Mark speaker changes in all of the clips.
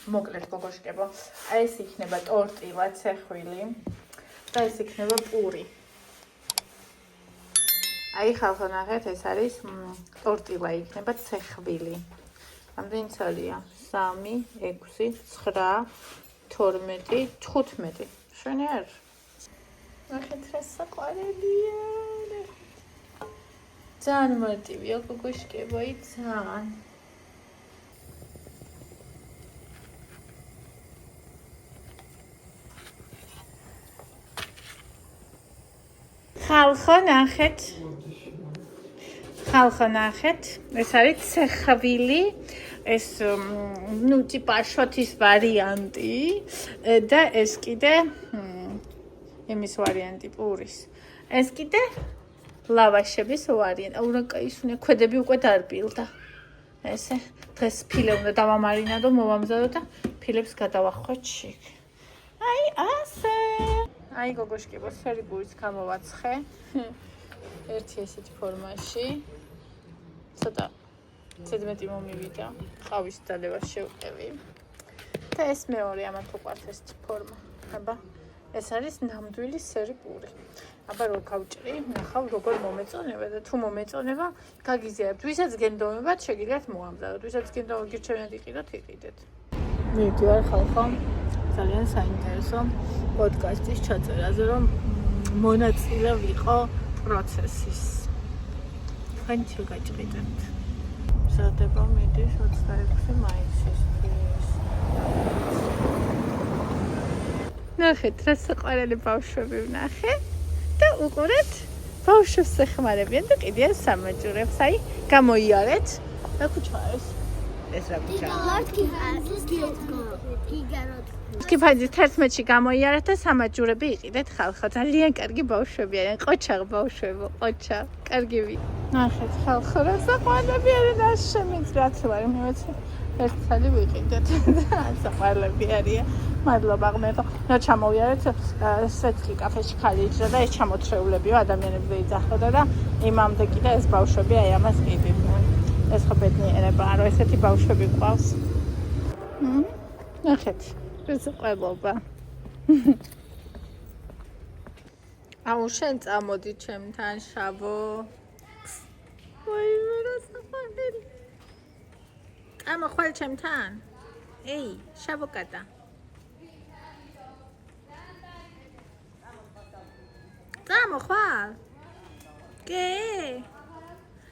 Speaker 1: მოკლედ გოგოშკებო, აი ეს იქნება ტორტილა, ცეხვილი და ეს იქნება პური. აი ხალხო ნახეთ, ეს არის ტორტილა იქნება ცეხვილი. Ამდენი ცალია 3, 6, 9, 12, 15. Შენი არ? ნახეთ რა საყვარელია. ძალიან მარტივია გოგოშკებო, ძალიან. ხალხო ნახეთ, ეს არის ცეხვილი, ეს ტიპა შოთის ვარიანტი და ეს კიდე იმის ვარიანტი პურის. ეს კიდე ლავაშების ვარიანტი. აუ რა კაი სუნია, ქვედები უკვე დარბილდა. ესე დღეს ფილე უნდა დავამარინადო, მოვამზადო და ფილებს გადავახვეჭ შიგ. აი ასე. აი გოგოშკებო, სერიბუის გამოვაცხე. ერთი ესეთი ფორმაში. ცოტა ზედმეტი მომივიდა. ყავის დალევას შევყევი. და ეს მეორე ამათ უყვართ ეს ფორმა. აბა ეს არის ნამდვილი სერიბური. აბა რო გავჭრი, ნახავ როგორ მომეწონება და თუ მომეწონება, გაგიზიარებთ. ვისაც გენდომებათ, შეგიძლიათ მოამზადოთ. ვისაც გენდომებათ, გირჩევინათ იყიდოთ, იყიდეთ. მივდივარ ხალხო, ძალიან საინტერესო პოდკასტის ჩაწერაზე, რომ მონაწილე ვიყო პროცესის. თქვენ შეგაჭრიდეთ. მზადება მიდის 26 მაისისთვის. ნახეთ, რა საყვარელი ბავშვები ვნახე და უყურეთ, ბავშვებს ეხმარებიან და კიდიან სამაჯურებს. აი, გამოიარეთ. რა ქუჩაა ეს? ეს რა ქუჩაა? გიფაძი 11-ში გამოიარეთ და სამაჯურები იყიდეთ ხალხო. ძალიან კარგი ბავშვები არიან. ყოჩაღ ბავშვებო, ყოჩაღ. კარგი ვი. ნახეთ ხალხო, რა საყვარლები არიან, არ შემიძლიათ ვარ მივეცი. ერთ წელი ვიყიდეთ. საყვარლები არიან. მადლობა ღმერთო. რა ჩამოვიარეთ სვეტკი კაფეში ხალი იჭრა და ეს ჩამოთრეულებიო ადამიანებზე იძახოდა და იმამდე კიდე ეს ბავშვები აი ამას ყიდნენ. ეს ხო ბედნიერებაა, რომ ესეთი ბავშვები გვყავს. ნახეთ, ეს ყველობა. აუ შენ წამოდი ჩემთან შავო. ვაი რა საყვარელი. წამოხვალ ჩემთან. ეი, შავო კატა. წამოხვალ. კე?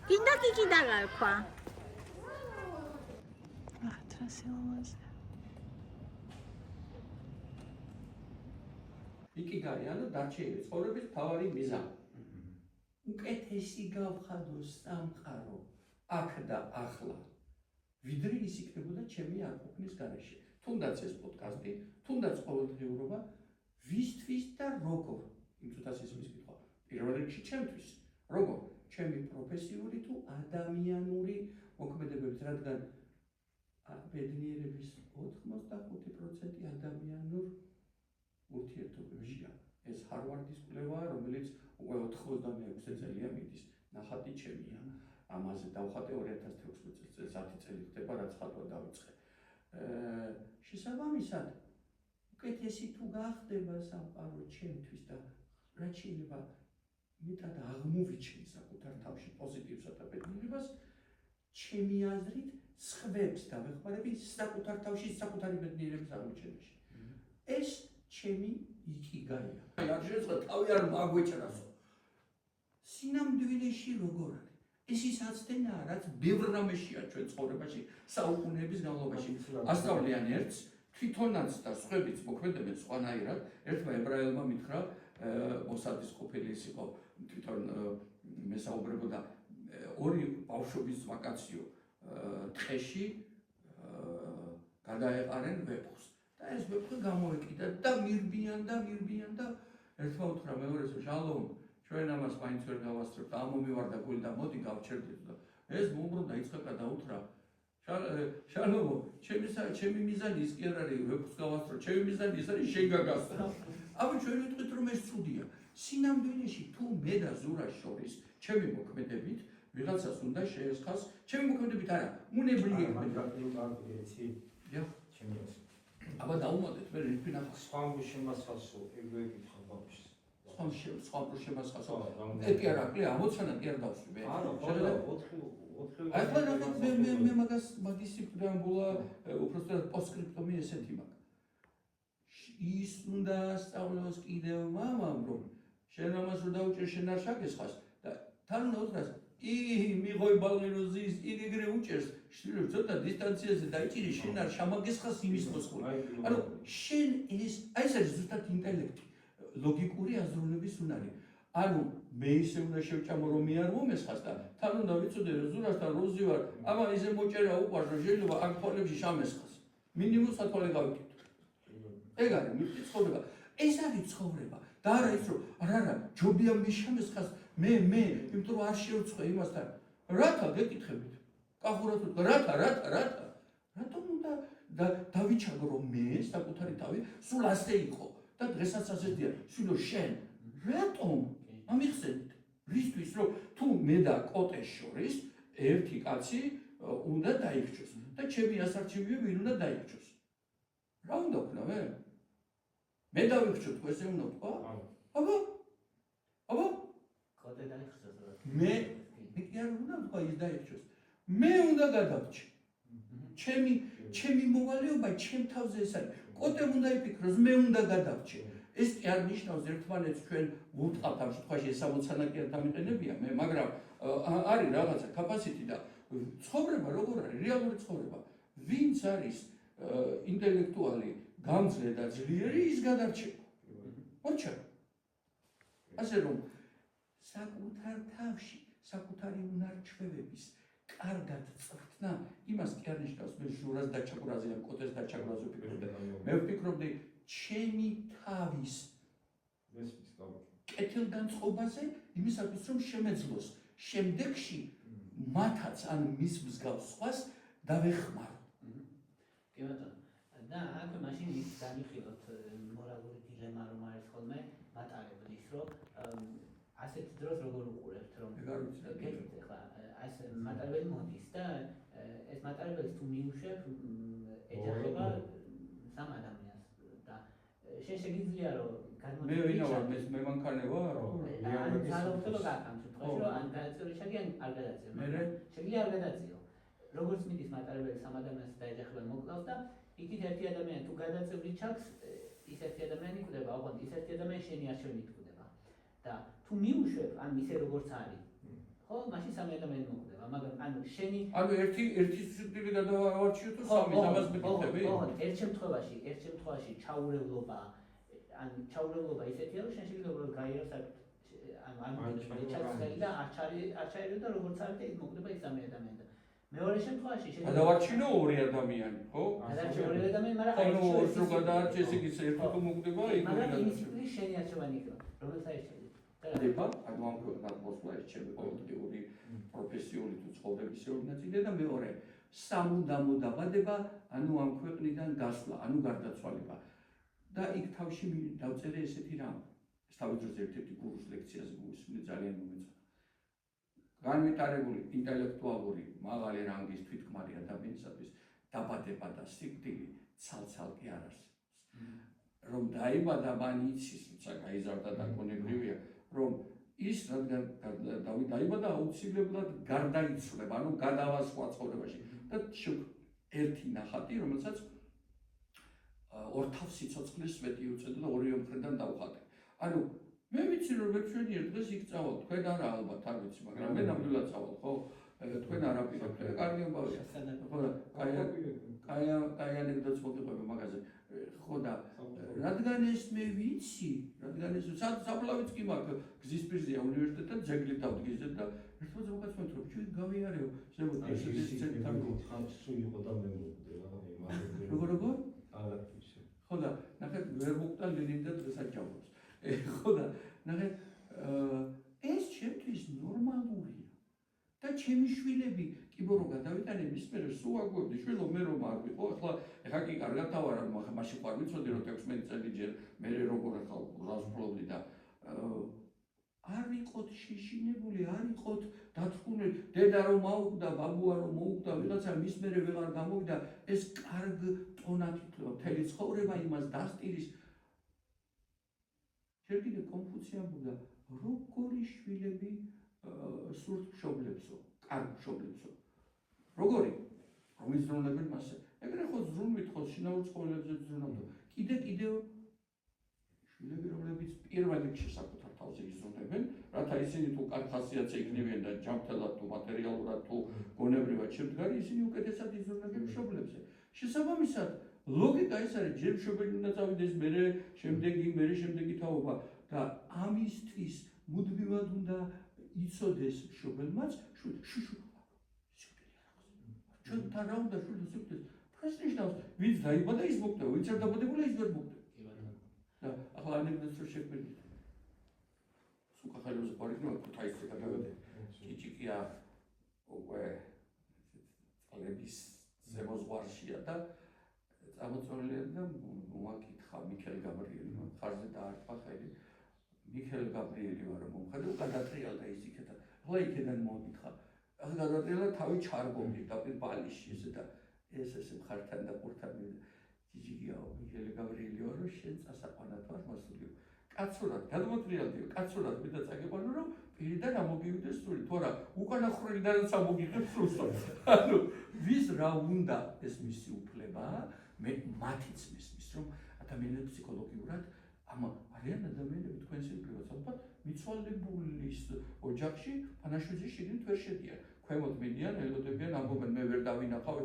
Speaker 1: გინდა კიკი დაგარქვა. ნახეთ რა სილამაზე.
Speaker 2: იკიგარიან და დარჩენილი ცხოვრების მთავარი მიზანი. უკეთესი გავხადო სამყარო აქ და ახლა. ვიდრე ის იქნებოდა ჩემი არყოფნის გარეშე. თუნდაც ეს პოდკასტი, თუნდაც ყოველდღიურობა, ვისთვის და როგორ. იმ წუთას ისმის კითხვა. პირველ რიგში ჩემთვის. როგორ? ჩემი პროფესიული თუ ადამიანური მოქმედებებით, რადგან ბედნიერების 85% ადამიანურ ურთიერთობებშია. ეს ჰარვარდის კვლევაა, რომელიც უკვე 86 წელია მიდის. ნახატი ჩემია. ამაზე დავხატე 2016 წელს, 10 წელი ხდება, რაც ხატვა დავიწყე. შესაბამისად, უკეთესი თუ გახდება სამყარო ჩემთვის და რაც შეიძლება მეტად აღმოვიჩინე საკუთარ თავში პოზიტივსა და ბედნიერებას, ჩემი აზრით, სხვებს დავეხმარები საკუთარ თავში საკუთარი ბედნიერების აღმოჩენაში. ეს ჩემი იკიგაია. არ შეძლო თავი არ მაგვეჭრასო. სინამდვილეში როგორ არის? ეს ის აცდენაა, რაც ბევრ რამეშია ჩვენ ცხოვრებაში, საუკუნეების განმავლობაში. ასწავლიან ერთს, თვითონაც და სხვებიც მოქმედებენ სხვანაირად. ერთმა ებრაელმა მითხრა, მოსადის ყოფილი ის იყო, თვითონ მესაუბრებოდა ორი ბავშვობის ვაკაციო ტყეში გადაეყარენ ვეფხს. და ეს ვეფხი გამოეკიდა და მირბიან და ერთმა უთხრა მეორეს, ჟალომ, ჩვენ ამას მაინც ვერ გავასწრებთ, ამომივარდა გული და მოდი გავჩერდეთ და ეს მომბრუნდა იცხაკა და უთხრა, შალომო, ჩემი მიზანი ის კი არ არის ვეფხს გავასწრო, ჩემი მიზანი ის არის შენ გაგასწრო. აბა ჩვენ ვიტყვით რომ ეს ცუდია. სინამდვილეში თუ მე და ზურა შორის ჩემი მოქმედებით ვიღაცას უნდა შეესხას, ჩემი მოქმედებით არა, უნებრივი
Speaker 3: მაგალითად, ეცი.
Speaker 2: დიახ.
Speaker 3: ჩემი
Speaker 2: აბა დაუმატეთ მე რითი ნახავს
Speaker 3: სხვა შემასხასო ეგრე გითხა ბავშვს.
Speaker 2: სხვა შემასხასო კი არა კი ამოცანა კი არ დავსვი მე
Speaker 3: არა ხო 4
Speaker 2: ახლა მე მაგის პრეამბულა უბრალოდ პოსტსკრიპტომი ესეთი მაქვს ის უნდა სწავლოს კიდევ მამამ რომ შენ ამას რომ დაუჭერ შენ არ შეგესხას და თან უნდა უთხრას მიღოი ბალეროზის იგრე უჭერს შვილო ცოტა დისტანციაზე დაიჭირი შენ არ შამაგესხას იმის მოსხული ანუ შენ ეს აი ეს არის ზუსტად ინტელექტი ლოგიკური აზროვნების უნარი ანუ მე ისე უნდა შევჭამო რომ მე არ მომესხას და თან უნდა ვიცოდე რომ ზურასთან როზი ვარ აბა ისე მოჭერა უყვარს რომ შეიძლება აქ თვალებში შამესხას მინიმუმ სათვალე გავიკეთო ეგ არის მიწი ცხოვრება ეს არის ცხოვრება და არა ის რომ არა ჯობია მე შამესხას მე იმიტომ რომ არ შევწყვე იმასთან რათა გეკითხებით კახურად რატომ უნდა დავიჩაგო რომ მე საკუთარი თავი სულ ასე იყო და დღესაც ასეთია შვილო შენ რატომ ამიხსენით რისთვის რომ თუ მე და კოტეს შორის ერთი კაცი უნდა დაიქჩოს და ჩემი ასარჩევიები უნდა დაიქჩოს რა უნდა ვქნა მე დავიქჩო თუ ესე უნდა ვქვა აბა
Speaker 4: კოტე დაიქჩოს
Speaker 2: მე კი არ უნდა ვქვა ის დაიქჩოს მე უნდა გადავჭი ჩემი მოვალეობა ჩემ თავზე ეს არის კოტემ უნდა იფიქროს მე უნდა გადავჭი ეს კი არ ნიშნავს ერთმანეთს ჩვენ ვუტყავთ ამ შემთხვევაში ეს ამოცანა კი არ დამიყენებია მე მაგრამ არის რაღაცა კაპასიტეტი და ცხოვრება როგორ არის რეალური ცხოვრება ვინც არის ინტელექტუალი გამძლე და ძლიერი ის გადარჩება მოჩა ასე რომ საკუთარ თავში საკუთარი უნარჩვევების კარგად წვრთნა იმას კი არ ნიშნავს მე ჟურას დაჩაგვრაზე ან კოტეს დაჩაგვრაზე ვფიქრობდი მე ვფიქრობდი ჩემი თავის კეთილგანწყობაზე იმისათვის რომ შემეძლოს შემდეგში მათაც ან მის მსგავს სხვას დავეხმარო
Speaker 4: კი ბატონო და აქ მაშინ ის განვიხილოთ მორალური დილემა რომ არის ხოლმე მატარებლის რომ ასეთ დროს როგორ უყურებთ რომ გეტყვით ახლა ეს მატარებელი მოდის და ეს მატარებელი თუ მიუშვებ ეჯახება სამ ადამიანს და შენ შეგიძლია რომ
Speaker 2: მე ვინა ვარ მე მანქანე ვარ
Speaker 4: ძალაუფლება გაკამ შემთხვევაში რომ ან გადაწყვეტი შეგი ან არ გადაწყვეტი მე შეგვიძლია არ გადაწიო როგორც მიდის მატარებელი სამ ადამიანს დაეჯახება მოკლავს და იქით ერთი ადამიანი თუ გადაწყვეტი ჩაქს ის ერთი ადამიანი იკვდება ოღონდ ის ერთი ადამიანი შენი არჩევნით იკვდება და თუ მიუშვებ ან ისე როგორც არის ხო მაშინ სამი ადამიანი მოკვდება მაგრამ ანუ შენი
Speaker 2: ანუ ერთი სიკვდილი გადავარჩიო თუ სამი ამას მეკითხები
Speaker 4: ხო ერთ შემთხვევაში ჩაურევლობა ან ჩაურევლობა ისეთია რომ შენ შეიძლება რომ გაიაროს ანუ ჩაცხელი და არ ჩაირო და როგორც არის და ის მოკვდება ის სამი ადამიანი და მეორე შემთხვევაში შეიძლება
Speaker 2: გადავარჩინო ორი ადამიანი ხო
Speaker 4: გადავარჩინო ორი ადამიანი მაგრამ
Speaker 2: ანუ ორს რო გადაარჩეს იგი ერთი თუ მოკვდება იქ
Speaker 4: მაგრამ იმის სიკვდილი შენი არჩევანი იქნება რომელიც აირჩევი
Speaker 2: დება ანუ ამ ქვეყნად მოსვლა ერჩევი პოლიტიკური პროფესიული თუ ცხოვრების ორგანიზაცია და მეორე სამუდამო დაბადება ანუ ამ ქვეყნიდან გასვლა ანუ გარდაცვალება და იქ თავში დავწერე ესეთი რამ ეს თავის დროზე ერთ-ერთი კურსის ლექციაზე მოვისმინე ძალიან მომეწონა განვითარებული ინტელექტუალური მაღალი რანგის თვითკმარი ადამიანისათვის დაბადება და სიკვდილი ცალ-ცალკე არ არსებობს რომ დაიბადა მან იცის როცა გაიზარდა და კონებრივია რომ ის რადგან დაიბადა აუცილებლად გარდაიცვლება ანუ გადავასვლა ცხოვრებაში და ერთი ნახატი რომელსაც ორთავ სიცოცხლის სვეტი უწევდა და ორივე მხრიდან დავხატე ანუ მე ვიცი რომ ვეჩვენი ერთ დღეს იქ წავალ თქვენ არა ალბათ არ ვიცი მაგრამ მე ნამდვილად წავალ ხო თქვენ არ აპირებთ კარგი ამბავია ხო კაი ანეკდოტს მოგიყვება მაგაზე ხო და რადგან ეს მე ვიცი რადგან ეს საფლავიც კი მაქვს გზის პირზეა უნივერსიტეტთან ძეგლით დავდგიზეთ და ერთმანეთს მოგაცნობთ რომ ჩვენ გავიარეო შემოდი ეს თანხო
Speaker 3: სულ იყო და მე მოვიდა
Speaker 2: როგორ ხო და ნახეთ ვერ მოვკვდა ლენინი და დღესაც ჯამობს ხო და ნახეთ ეს ჩემთვის ნორმალურია და ჩემი შვილები კიბო რო გადავიტანე მის მერე სულ აგვებდი შვილო მე რომ არ ვიყო ახლა კი კარგად თავარ მაშინ ხარ ვიცოდი რომ 16 წელი ჯერ მე როგორ ახლა გასვლობდი და არ იყოთ შეშინებული, არ იყოთ დათრგუნული, დედა რომ აუკვდა, ბაბუა რომ მოუკვდა, ვიღაცა მის მერე ვეღარ გამოვიდა, ეს კარგ ტონად ითვლება, მთელი ცხოვრება იმას დასტირის. ჯერ კიდევ კონფუცი ამბობდა, როგორი შვილები სურთ მშობლებსო, კარგ მშობლებსო. როგორი? რომ იზრუნებენ მასე. ეგრე ხო ზრუნვით ხო შინაურ ცხოვრებებზე ზრუნავდა. კიდევ შვილები, რომლებიც პირველ რიგში საკუთარ თავზე იზრუნებენ, რათა ისინი თუ კარგ ხასიათზე იქნებიან და ჯანმრთელად თუ მატერიალურად თუ გონებრივად შემდგარი, ისინი უკეთესად იზრუნებენ მშობლებზე. შესაბამისად, ლოგიკა ეს არის, ჯერ მშობელი უნდა წავიდეს, მერე შემდეგი თაობა და ამისთვის მუდმივად უნდა იცოდეს მშობელმაც, ჩვენ თან რა უნდა შვილს სიკვდილს? ეს ნიშნავს, ვინც დაიბადა ის მოკვდება, ვინც არ დაბადებულა ის ვერ მოკვდება. და ახლა ანეკდოტს რო შევქმნით. სუკახალოზე პარიკნოა ქუთაისზე გადავედი. ჭიჭიკია უკვე წლების ზემოძღვარშია და წამოწოლილია და მომაკითხა მიქელ გაბრიელმა, ხარზე დაარტყა ხელი. მიქელ გაბრიელი ვარ მომხდარ, გადატრიალდა ის იქეთა. ახლა იქიდან მომკითხა. ახლა გადატრიალდა თავი ჩარგომდი და ბალიში ესე და ეს მხართან და ყურთან ჭიჭიკიაო მიქელ გაბრიელი ვარ, რომ შენ წასაყვანად ვარ მასულიო. კაცურად გადმოტრიალდიო, კაცურად მე და წაგიყვანო, რომ პირიდან ამოგივიდეს სული, თორა უკანა ხრილიდანაც ამოგიღებ სულს. ანუ ვის რა უნდა ეს მისი უფლება, მე მათიც მისმის, რომ ადამიანები ფსიქოლოგიურად არიან ადამიანები თქვენს უფლებაც, ალბათ მიცვალებულის ოჯახში ფანაშვიძის შიგნით ვერ შედიან. ქვემოთ მიდიან, ელოდებიან, ამბობენ მე ვერ დავინახავ.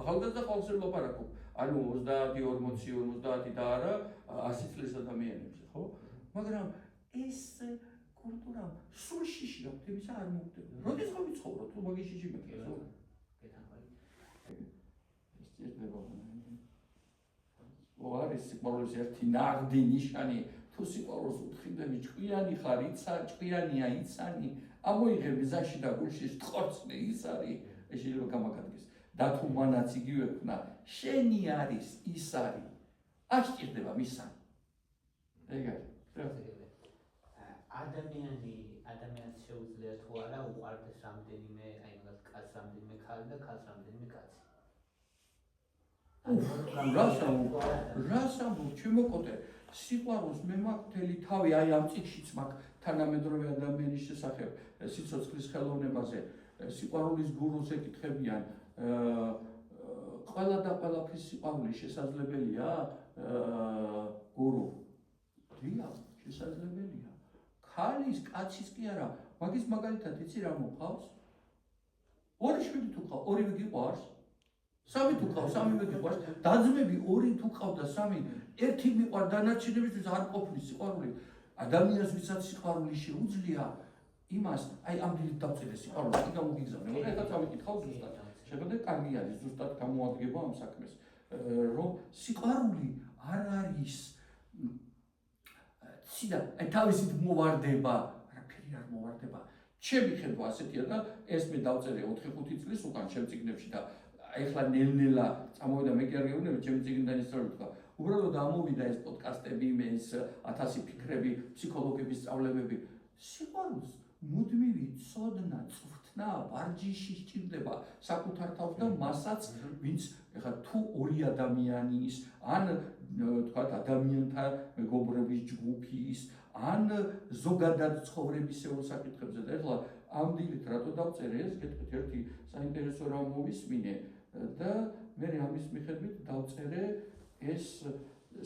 Speaker 2: ახალგაზრდა ხალხს ვერ ლაპარაკობ. ანუ 30, 40, 50 და არა 100 წლის ადამიანებზე, ხო? მაგრამ ეს კულტურა სულ შიში აქვს, იმისა არ მოხდება. როდის ხო ვიცხოვრო, თუ მაგის შიში მექეს, ხო? არის სიყვარულის ერთი ნაღდი ნიშანი, თუ სიყვარულს უთხილდები, ჭკვიანი ხარ, ჭკვიანია იცანი, ამოიღები ზაში და გულში ტყორცნე ის არის, ეს შეიძლება გამაგადგეს. და თუ მანაც იგივე ხნა, შენი არის, ის არის. არ სჭირდება მისანი. ეგ არის.
Speaker 4: ადამიანს შეუძლია თუ არა უყვარდეს რამდენიმე, აი მაგალითად კაცს რამდენიმე ქალი და ქალს რამდენიმე კაცი. რას ამბობ, ჩემო კოტე, სიყვარულს მე მაქვს მთელი თავი, აი ამ წიგნშიც მაქვს თანამედროვე ადამიანის შესახებ სიცოცხლის ხელოვნებაზე, სიყვარულის გურუს ეკითხებიან, ყველა და ყველაფრის სიყვარული შესაძლებელია, გურუ? დიახ, შესაძლებელია. ქალის, კაცის კი არა, მაგის მაგალითად იცი რა მოყავს? ორი შვილი თუ ყავს, ორივე გიყვარს? სამი თუ ყავს, სამივე გიყვარს, დაძმები ორი თუ ყავს და სამი, ერთი მიყვარ დანარჩენებისთვის არ ყოფნის სიყვარული. ადამიანს ვისაც სიყვარული შეუძლია, იმას, აი ამ დილით დავწერე სიყვარული, კი გამოგიგზავნე, ეხლა წავიკითხავ ზუსტად. შეხედე, კარგი არის, ზუსტად გამოადგება ამ საქმეს, რომ სიყვარული არ არის ციდა, აი თავისით მოვარდება, არაფერი არ მოვარდება. ჩემი ხედვა ასეთია და ეს მე დავწერე 4-5 წლის უკან ჩემ წიგნებში და ეხლა ნელ-ნელა წამოვიდა, მე კი არ გეუბნები, ჩემი წიგნიდან ისტორია თქვა. უბრალოდ ამოვიდა ეს პოდკასტები, ეს 1000 ფიქრები, ფსიქოლოგების სწავლებები. სიყვარულს მუდმივი ცოდნა, წვრთნა, ვარჯიში სჭირდება საკუთარ თავს და მასაც, ვინც ეხლა თუ ორი ადამიანის, ან თქვათ ადამიანთა მეგობრების ჯგუფის, ან ზოგადად ცხოვრებისეულ საკითხებზე და ეხლა ამ დილით რატო დავწერე ეს, გეტყვით, ერთი საინტერესო რამ მოვისმინე და მე ამის მიხედვით დავწერე ეს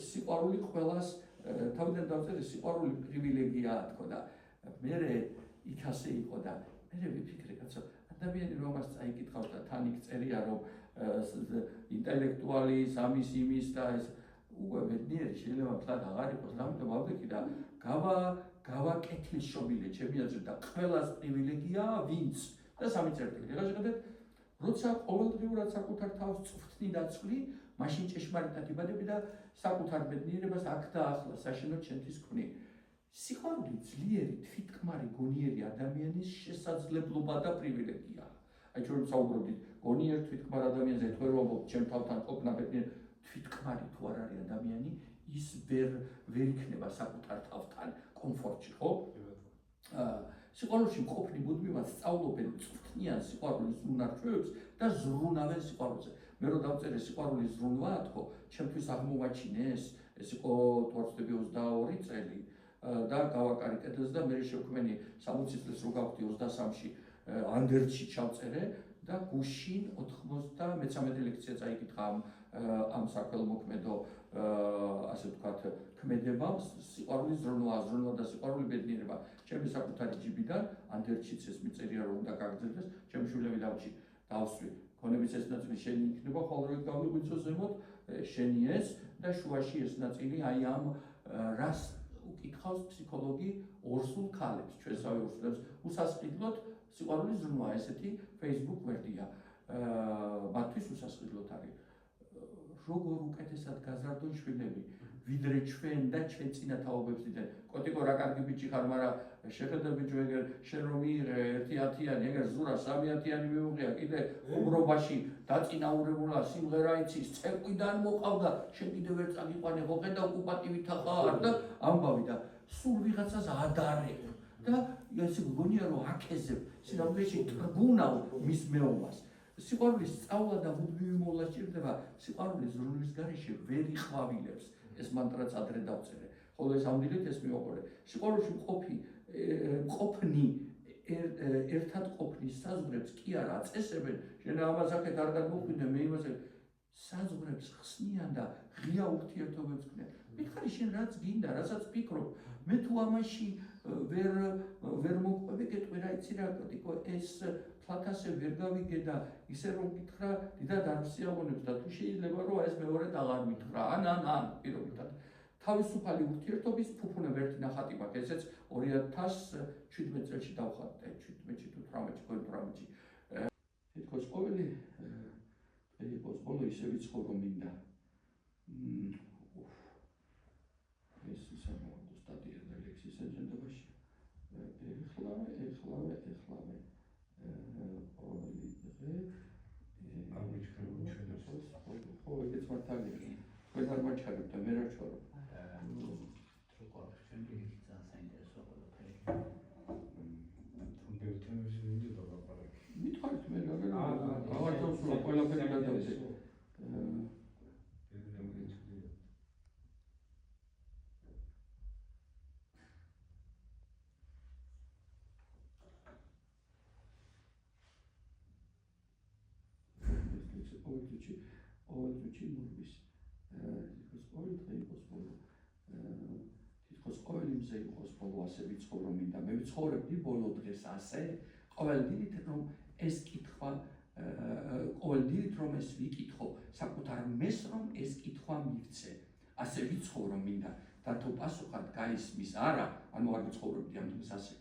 Speaker 4: სიყვარული ყველას, თავიდან დავწერე სიყვარული პრივილეგიაა თქო და მე იქ ასე იყო და მე ვიფიქრე, კაცო, ადამიანი რომ ამას წაიკითხავს და თან იქ წერია, რომ ინტელექტუალის, ამის იმის და ეს უკვე ბედნიერი შეიძლება მთლად აღარ იყოს, ამიტომ ავდექი და გავაკეთილ შობილე ჩემი აზრით და ყველას პრივილეგია ვინც და სამი წერტილი. ეხლა შეხედეთ, როცა ყოველდღიურად საკუთარ თავს წვრთნი და წვლი, მაშინ ჭეშმარიტად იბადები და საკუთარ ბედნიერებას აქ და ახლა საშინოდ ჩემთვის ქმნი. სიყვარული ძლიერი, თვითკმარი, გონიერი ადამიანის შესაძლებლობა და პრივილეგია. აი ჩვენ ვსაუბრობდით გონიერ თვითკმარ ადამიანზე, თქვენ რომ ჩემ თავთან ყოფნა ბედნიერი, თვითკმარი თუ არ არის ადამიანი, ის ვერ იქნება საკუთარ თავთან კომფორტში, ხო?
Speaker 2: სიყვარულში მყოფნი მუდმივად სწავლობენ წვრთნიან სიყვარულის უნარჩვევებს და ზრუნავენ სიყვარულზე. მე რო დავწერე სიყვარულის ზრუნვა თქო, ჩემთვის აღმოვაჩინეს, ეს იყო თორცდები 22 წელი და გავაკარიკეთეს და მე შევქმენი 60 წელს რო გავხდი 23-ში ანდერჩი ჩავწერე და გუშინ 93 ლექცია წაიკითხა ამ საქველმოქმედო ასე ვთქვათ ქმედებამ სიყვარულის ზრუნვა და სიყვარული ბედნიერება ჩემი საკუთარი ჯიბიდან ანდერჩიც ეს მიწერია რომ უნდა გაგრძელდეს ჩემი შვილები დავსვი ქონების ეს ნაწილი შენი იქნება ხოლმე გავიღვიძო ზემოთ შენი ეს და შუაში ეს ნაწილი აი ამ რას უკითხავს ფსიქოლოგი ორსულ ქალებს ჩვენსავე ორსულებს უსასყიდლოდ სიყვარულის ზრუნვა ესეთი Facebook გვერდია მათთვის უსასყიდლოდ არის როგორ უკეთესად გაზარდონ შვილები ვიდრე ჩვენ და ჩვენ წინათაობებს დიდენ კოტიკო რა კარგი ბიჭი ხარ მაგრამ შეხედა ბიჭო ეგერ შენ რომ მიიღე 1-10-იანი ეგერ ზურა 3-10-იანი მიუღია კიდე უბრობაში დაწინაურებულა სიმღერა იცის ცეკვიდან მოყავდა შენ კიდე ვერ წაგიყვანე ხო ხედა ოკუპატივითა ხარ და ამბავი და სულ ვიღაცას ადარებ და ესე გონია რომ აკეზებ სინამდვილეში ტრგუნავ მის მეომას სიყვარულის სწავლა და მუდმივი მოვლა სჭირდება სიყვარულის ზრუნვის გარეშე ვერ იყვავილებს ეს მანტრაც ადრე დავწერე ხოლო ეს ამდილით ეს მივაყოლე სიყვარულში მყოფნი ერთად ყოფნის საზღვრებს კი არა აწესებენ შენ ამას აქეთ არ გადმოგვიდე მე იმაზე საზღვრებს ხსნიან და ღია ურთიერთობებს ქმნიან მითხარი შენ რაც გინდა რასაც ფიქრობ მე თუ ამაში ვერ მოყვები გეტყვი რა იცი რა კოტიკო ეს ფლათასე ვერ გავიგე და ისე რომ გითხრა დიდად არ ვსიამოვნებს და თუ შეიძლება რომ ეს მეორედ აღარ მითხრა ან პირობითად თავისუფალი ურთიერთობის ფუფუნებ ერთი ნახატი მაქვს ესეც 2017 წელს დავხატე 17-ში თუ 18-ში თითქოს ყოველი პერიოდის ბოლო ისე ვიცხოვრო მინდა ეს სამოდი სტატია და ლექსის აჯენდაში ეხლავე ხო ეგეც მართალია თქვენ არ მაჩხარებთ და მე რა ჩვარო მითხარით მე აღარ ყველაფერი გადავიდე ყოველ წუთში მურვის თითქოს ყოველი მზე იყოს ბოლო ასე ვიცხოვრო მინდა მე ვიცხოვრებდი ბოლო დღეს ასე ყოველ დილით რომ ეს კითხვა ყოველ დილით რომ ეს ვიკითხო საკუთარ მეს რომ ეს კითხვა მივცე ასე ვიცხოვრო მინდა და თუ პასუხად გაისმის არა ანუ არ ვიცხოვრებდი ამ დღეს ასე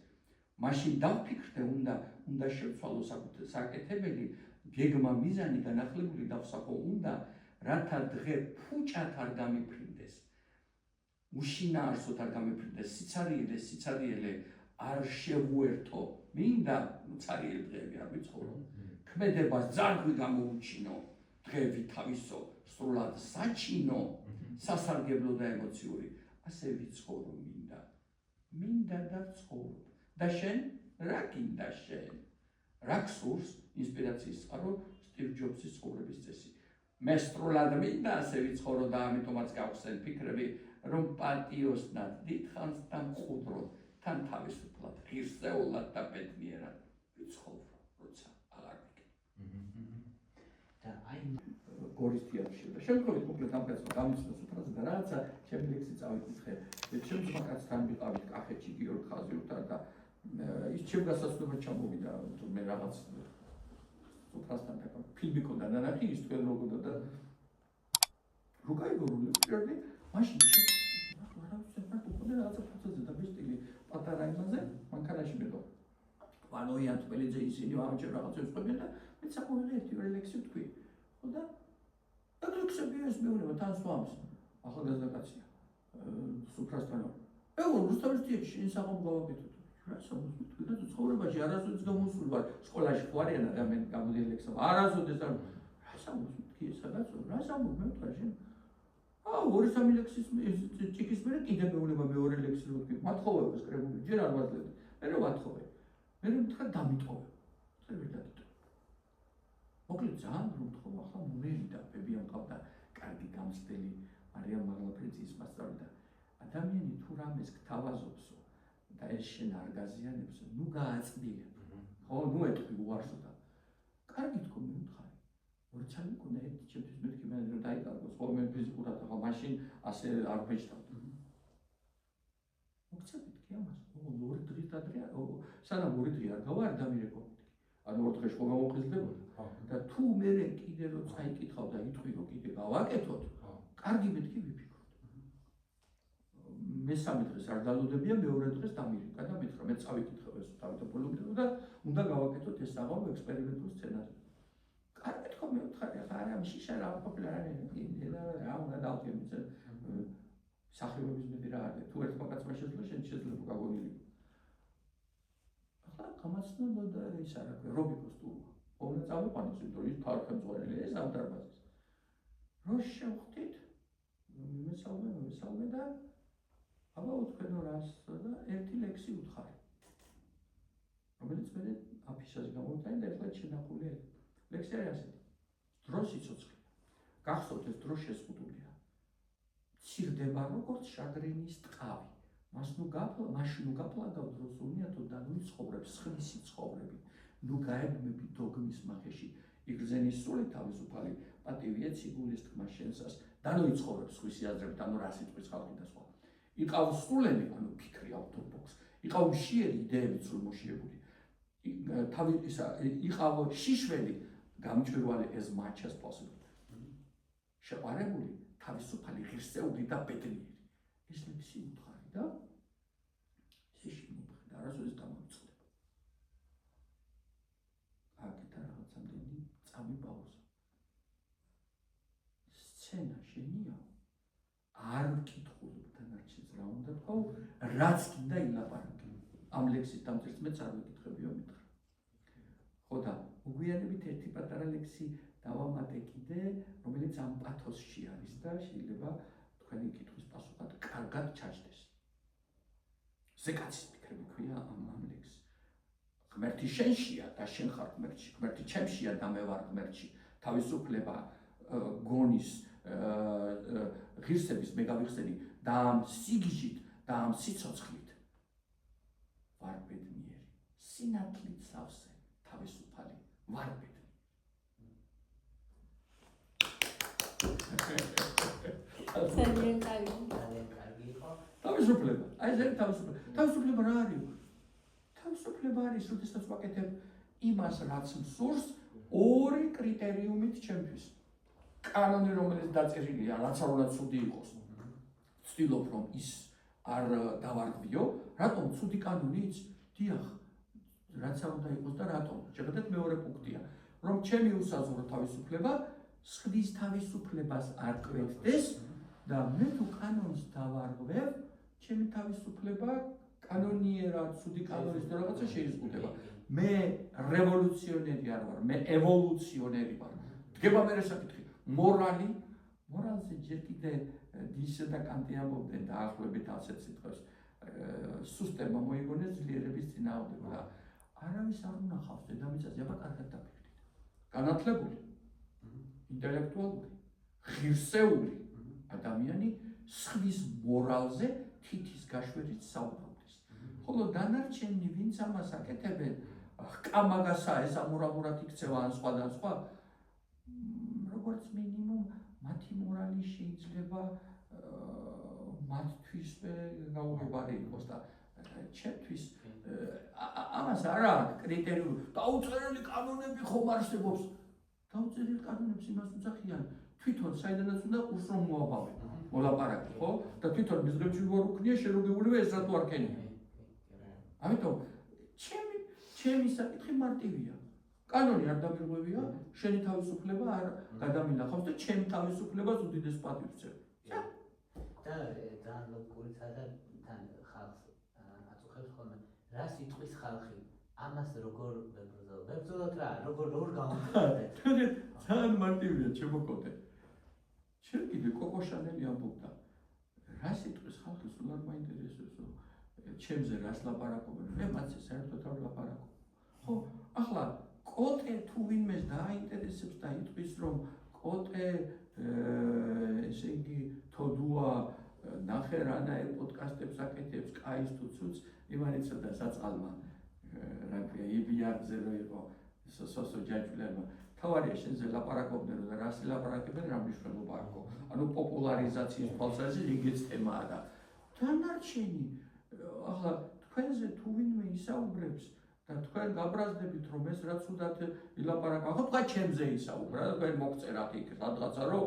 Speaker 2: მაშინ დავფიქრდე უნდა შევცვალო საკეთებელი გეგმა მიზანი განახლებული დავსახო უნდა რათა დღე ფუჭად არ გამიფრინდეს უშინაარსოდ არ გამიფრინდეს სიცარიელე არ შევუერთო მინდა ცარიელი დღეები არ ვიცხოვრო ქმედებას ძარღვი გამოუჩინო დღეები თავისო სრულად საჩინო სასარგებლო და ემოციური ასე ვიცხოვრო მინდა და ვცხოვრობ და შენ რა გინდა შენ რა გსურს ინსპირაციის წყარო სტივ ჯობსის ცხოვრების წესი მე სრულად მინდა ასე ვიცხოვრო და ამიტომაც გავხსენ ფიქრები რომ პატიოსნად დიდხანს და მყუდროდ თან თავისუფლად ღირსეულად და ბედნიერად ვიცხოვრო როცა აღარ ვიქნები
Speaker 4: და აი
Speaker 2: გორის თეატრში და შემდგომით მოკლედ ამ კაცს გამიცნოს უბრალოდ და რაღაცა ჩემი ლექსი წავიკითხე შემდგომ კაცთან ვიყავით კახეთში გიორგ ხაზიურთან და ის ჩემ გასაცნობად ჩამოვიდა მე რაღაც უბრალოდ და ფილმი ქონდა ნანახი ის თქვენ როგორ და რუკაიგორული პირდი მაშინ რაღაცა ფუძეზე და ბისტილი პატარა იმაზე მანქანაში მეტო ვანოიან თბილიძე ისინი ამჯერ რაღაცებს ყვებიან და მე საყოველე ერთი ლექსი თქვი ხო და ლექსები ეს მეუბნება თან სვამს ახალგაზრდა კაცია სუფრასთანო ეგ რუსთავის თეატრში ინსაღამ გავაკეთოთ რა სამოსმით და ცხოვრებაში არასოდეს გამოსული ვარ სკოლაში ხوارიან ადამიანები გამოდიან ლექსები არასოდეს და რა სამოსმით კი სადაც რა სამოსმით მე ვთქვა შენ ორი-სამი ლექსის ჭიქის მერე კიდე მეუბნება მეორე ლექსი რო თქვი მათხოვებას კრებული ჯერ არ ვაძლევდი მე რომ ვათხოვე. მე რომ თქვა დამიტოვე. წერ ვერ დადიტოვე. მოკლედ ძალიან რომ თქვა ახლა მომერი და ბებია მყავდა კარგი გამსდელი მარიამ მაღლაფრიძის მასწავლე და ადამიანი თუ რამეს გთავაზობსო და ეს შენ არ გაზიანებსო, ნუ გააწმილებ. ხო, ნუ ეთქვი უარსო და კარგი თქო მე ვთხარი. ორცალი მქონდა ერთი ჩემთვის მეთქი მე რომ დაიკარგოს ხოლმე ფიზიკურად ახლა მაშინ ასე არ ვეჭდავდი. მოგწევით კი ამას? ორი დღის ადრე სანამ ორი დღე არ გავა არ დამირეკო. ანუ ორ დღეში ხო გამოვხიზლებოდა. და თუ მე კიდე რომ წაიკითხავ და იტყვი რომ კიდე გავაკეთოთ, კარგი მეთქი ვიფიქროთ. მესამე დღეს არ დალოდებია, მეორე დღეს დამირეკა და მითხრა მე წავიკითხავ ეს თავდაპირველად და უნდა გავაკეთოთ ეს აღარ ექსპერიმენტულ სცენარზე. კარგი თქო მე ვთხარი, ახლა არა შიშა რა ყოფილა რა უნდა დავწერ სახლებების მეტი რა არის. თუ ერთმა კაცმა შეძლო, შენ შეიძლება გაგონილი. ახლა გამაცნობა და ის არა ქვია, რობიკოს ტურმა. ოღონდ წავიყვანოს, იმიტომ ის თავხემძღვანელი ეს ამ დარბაზის. რო შევხვდით, მესალმე და აბა უთქვენო რას და ერთი ლექსი უთხარი. რომელიც მე აფიშაზე გამოვიტანე და ერთად შენახულია. ლექსი არის ასეთი. დრო სიცოცხლე. გახსოვთ ეს დრო შეზღუდულია. ცირდება როგორც შადრენის ტყავი. მაშინ ნუ გაპლაგავ დროს უნიათო და ნუ ცხოვრებს ხმისი ცხოვრები. ნუ გაეგმები დოგმის მახეში. იგრძენის სული თავისუფალი პატივია ციგულის თქმა შენსას და ნუ იცხოვრებს ხვისი აზრებით, ანუ რა სიტყვის ხალხი და სხვა. იყავს სულელი, ანუ ფიქრი ავტობოქს. იყავ მშიერი იდეები სრულმოშიებული. იყავ შიშველი გამჭვირვალე as much as possible. შეყარებული თავისუფალი ღირსეული და ბედნიერი. ეს ლექსი უთხარი და შეში მომხდა არასოდეს დამოწყვეტ. აკეთა რაღაცამდენი წამი პაუზა. სცენა შენია არ ვკითხულობ დანარჩენს რა უნდა თქვა, რაც კიდე ილაპარაკე. ამ ლექსის დამწერს მეც არ ვეკითხებიო მითხრა. ხო და მოგვიანებით ერთი პატარა ლექსი დავამატე კიდე, რომელიც ამ პათოსში არის და შეიძლება თქვენი კითხვის პასუხად კარგად ჩაჯდეს. ზეკაცის ფიქრები ქვია ამ ლექსს. ღმერთი შენშია და შენ ხარ ღმერთში, ღმერთი ჩემშია და მე ვარ ღმერთში. თავისუფლება გონის ღირსების მე გავიხსენი და ამ სიგიჟით და ამ სიცოცხლით ვარ ბედნიერი. სინათლით სავსე თავისუფალი ვარ ბედნიერი.
Speaker 1: ძალიან კარგი.
Speaker 2: თავისუფლება. აი ეს არის თავისუფლება. თავისუფლება რა არის? თავისუფლება არის, როდესაც ვაკეთებ იმას, რაც მსურს, ორი კრიტერიუმით ჩემთვის. კანონი, რომელიც დაწერილია, რაც არ უნდა ცუდი იყოს. ვცდილობ, რომ ის არ დავარღვიო, რატომ ცუდი კანონიც? დიახ, რაც არ უნდა იყოს და რატომ? შეგედეთ მეორე პუნქტია, რომ ჩემი უსაზღვრო თავისუფლება სხვის თავისუფლებას არ კვეთდეს და მე თუ კანონს დავარღვევ, ჩემი თავისუფლება კანონიერად, ცუდი კანონის და რაღაცა შეიზღუდება. მე რევოლუციონერი არ ვარ, მე ევოლუციონერი ვარ. დგება მე საკითხი. მორალზე ჯერ კიდე დის და კანტი ამბობდნენ დაახლოებით ასეთ სიტყვებს. სუსტება მოიგონეს ძლიერების წინააღმდეგ და არავის არ უნახავს დედამიწაზე, აბა კარგად დაფიქრდით. განათლებული, ინტელექტუალური, ღირსეული ადამიანი სხვის მორალზე თითის გაშვერით საუბრობდეს. ხოლო დანარჩენი ვინც ამას აკეთებენ, კამაგასა ეს ამორალურად იქცევა ან სხვა და სხვა, როგორც მინიმუმ მათი მორალი შეიძლება მათთვისვე გაუღებარი იყოს და ჩემთვის ამას არა აქვს კრიტერიუმი. დაუწერელი კანონები ხომ არსებობს. დაუწერელი კანონებს იმას უძახიან, თვითონ საიდანაც უნდა ყურს რომ მოაბავე. მოლაპარაკე, ხო? და თვითონ მიზღებში ვარ უქნია შეროგებულივე ეს რატო არ ქენია. ამიტომ ჩემი საკითხი მარტივია. კანონი არ დამირღვევია, შენი თავისუფლება არ გადამინახავს და ჩემი თავისუფლებას უდიდეს პატივს ვცემ.
Speaker 4: და ძალიან ლოგიკური და თან ხალხს აწუხებს ხოლმე რა სიტყვის ხალხი ამას როგორ ვებრძოლოთ რა როგორ გამოვხდეთ.
Speaker 2: ძალიან მარტივია ჩემო კოტე. შენ კიდე კოკო შანელი ამბობდა რა სიტყვის ხალხი სულ არ მაინტერესებსო ჩემზე რას ლაპარაკობენ, მე მათზე საერთოდ არ ვლაპარაკობ. ხო, ახლა კოტე თუ ვინმეს დააინტერესებს და იტყვის, რომ კოტე ესე იგი თოდუა ნახე რანაირ პოდკასტებს აკეთებს, კაის თუ ცუც, იმანიცოდა საწყალმა რა ქვია, იბიარდზე რო იყო სოსო ჯაჭვილებმა. თავარია შენზე ლაპარაკობდნენ და რას ლაპარაკებენ, რა მნიშვნელობა აქვს. ანუ პოპულარიზაციის თვალსაზრისით იგიც თემაა და დანარჩენი ახლა თქვენზე თუ ვინმე ისაუბრებს და თქვენ გაბრაზდებით რომ ეს რაც უდათ ილაპარაკა, ხო თქვა ჩემზე ისაუბრა და თქვენ მოგწერათ იქ სადღაცა რომ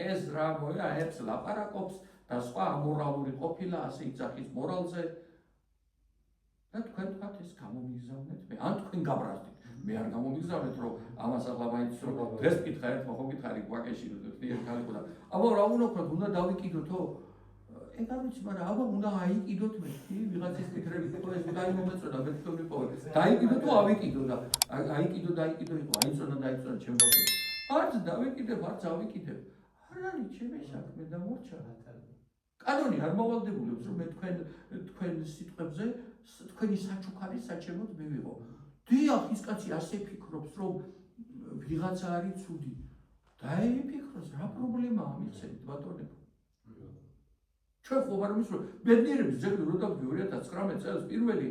Speaker 2: ეს რა მოია ეს ლაპარაკობს და სხვა ამორალური ყოფილა ასე იძახის მორალზე და თქვენ თქვათ ეს გამომიგზავნეთ მე ან თქვენ გაბრაზდით მე არ გამომიგზავნეთ რომ ამას ახლა მაინც რომ დღეს კითხა ერთმა ხო კითხარი გვაკეში რომ ხდიერ ქალიყო და აბა რა უნდა ვქნათ უნდა დავიკიდოთო ეგ არ ვიცი მაგრამ აბა უნდა აიკიდოთ მე ვიღაცის ფიქრები თქო ეს დაიმომეწონა მე თქვენ ვიყავ დაიკიდო თუ ავიკიდო და აიკიდო იყო აიწონა დაიწონა ჩემ ბავშვებს არც დავიკიდებ არც ავიკიდებ არ არის ჩემი საქმე და მორჩა კანონი არ მოვალდებულებს რომ მე თქვენ სიტყვებზე თქვენი საჩუქარი საჩემოდ მივიღო დიახ ის კაცი ასე ფიქრობს რომ ვიღაცა არის ცუდი დაიფიქროს რა პრობლემაა მიხსენით ბატონებო ჩვენ ხო ვარ მის რომ ბედნიერების ძეგლი რო დავდგე 2019 წელს პირველი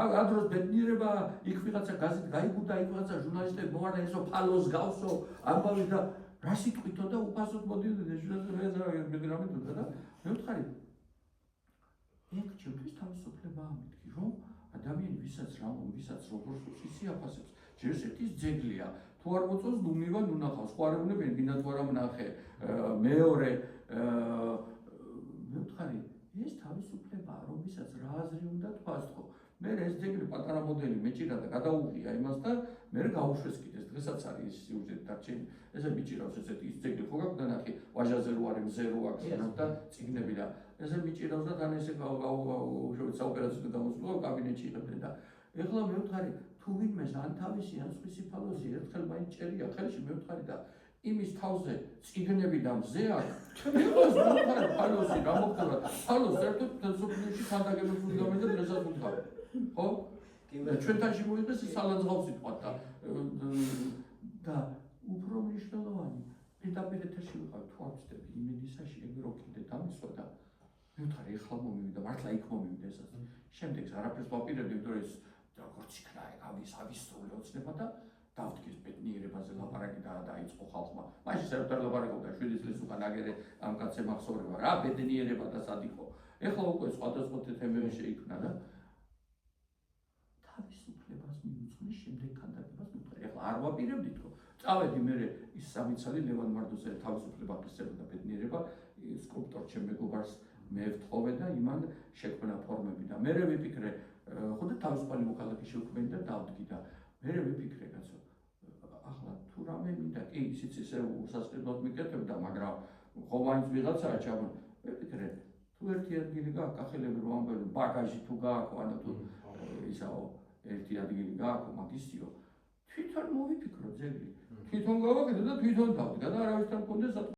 Speaker 2: ადროს ბედნიერება იქ ვიღაცა გაზეთ გაიგუდა იქ ვიღაცა ჟურნალისტები მოარდა ესო ფალოს გავსო ამბავი და რა სიტყვითო და უფასოდ მოდიოდნენ ჟურნალისტები ბედნიერები და მე ვთხარი ეგ ჩემთვის თავისუფლებაა მეთქი რომ ადამიანი ვისაც როგორ სიცი აფასებს ჯერ ერთი ძეგლია თუ არ მოწონს ნუ მივა ნუ ნახავს სხვა არ უნებენ გინდა თუ არა ნახე მეორე მე ვთხარი ეს თავისუფლებაა რომ ვისაც რა აზრი უნდა თქვას ხო მე ეს ძეგლი პატარა მოდელი მეჭირა და გადაუღია იმას და მე გავუშვეს კიდეს დღესაც არის ის სიუჟეტი დარჩენი ესე მიჭირავს ესეთი ის ძეგლი ხო გაქვს ნახე ვაჟაზე რო არის მზე რო აქვს და წიგნები და ესე მიჭირავს და თან ესე უშუალოდ საოპერაციო გამოსვლა კაბინეტში იღებდნენ და ეხლა მე ვთხარი თუ ვინმეს ან თავისი ან სხვისი ფალოსი ერთხელ მაინც ჭერია ხელში მე ვთხარი და იმის თავზე წიგნები და მზე აქვს იმას ვთქვი ფალოსი რა მოხდება ფალოს საერთოდ თელსოფიაში ხანდაგებებს უდავენ და დღესაც ვთქვი ხო ჩვენთანში მოიღეს ის ალანძღავს იტყვათ და უფრო მნიშვნელოვანი პირდაპირ ეთერში ვიყავ თუ არ ვწდები იმედისაში ეგ რო კიდე დამისვა და მე ვთქვი ეხლა მომივიდა მართლა იქ მომივიდა ესაც შემდეგს არაფერს ვაპირებდი იმიტომ რომ ეს როგორც იქნა ეგ ავის სული ოცნება და დავდგეს ბედნიერებაზე ლაპარაკი და დაიწყო ხალხმა. მაშინ საერთოდ არ ლაპარაკობდა 7 წლის უკან აგერე ამ კაცზე მახსოვრება რა ბედნიერება და სად იყო. ეხლა უკვე სხვადასხვა თემები შეიქმნა და თავისუფლებას მიუძღვნის შემდეგ კანდიდატებას მივხვდი. ეხლა არ ვაპირებდი თქო. წავედი მე ის სამიცალი ლევან მარდოზე თავისუფლება ფისებდა ბედნიერება სკულპტორ ჩემ მეგობარს მე ვთხოვე და იმან შექმნა ფორმები და მე ვიფიქრე ხო და თავისუფალი მოქალაქე შევქმნი და დავდგი და მე ვიფიქრე კაცო ახლა თუ რამე მინდა კი ისიც ისე უსასყიდლოდ მიკეთებდა მაგრამ ხო მაინც ვიღაცაა ჩაბმ ვიფიქრე თუ ერთი ადგილი გაქვს კახელები რომ ამბობენ ბაგაჟი თუ გააქვს ანუ თუ ისაო ერთი ადგილი გააქვს მაგისიო თვითონ მოვიფიქრო ძეგლი თვითონ გავაკეთე და თვითონ დავდგა და არავისთან მქონდეს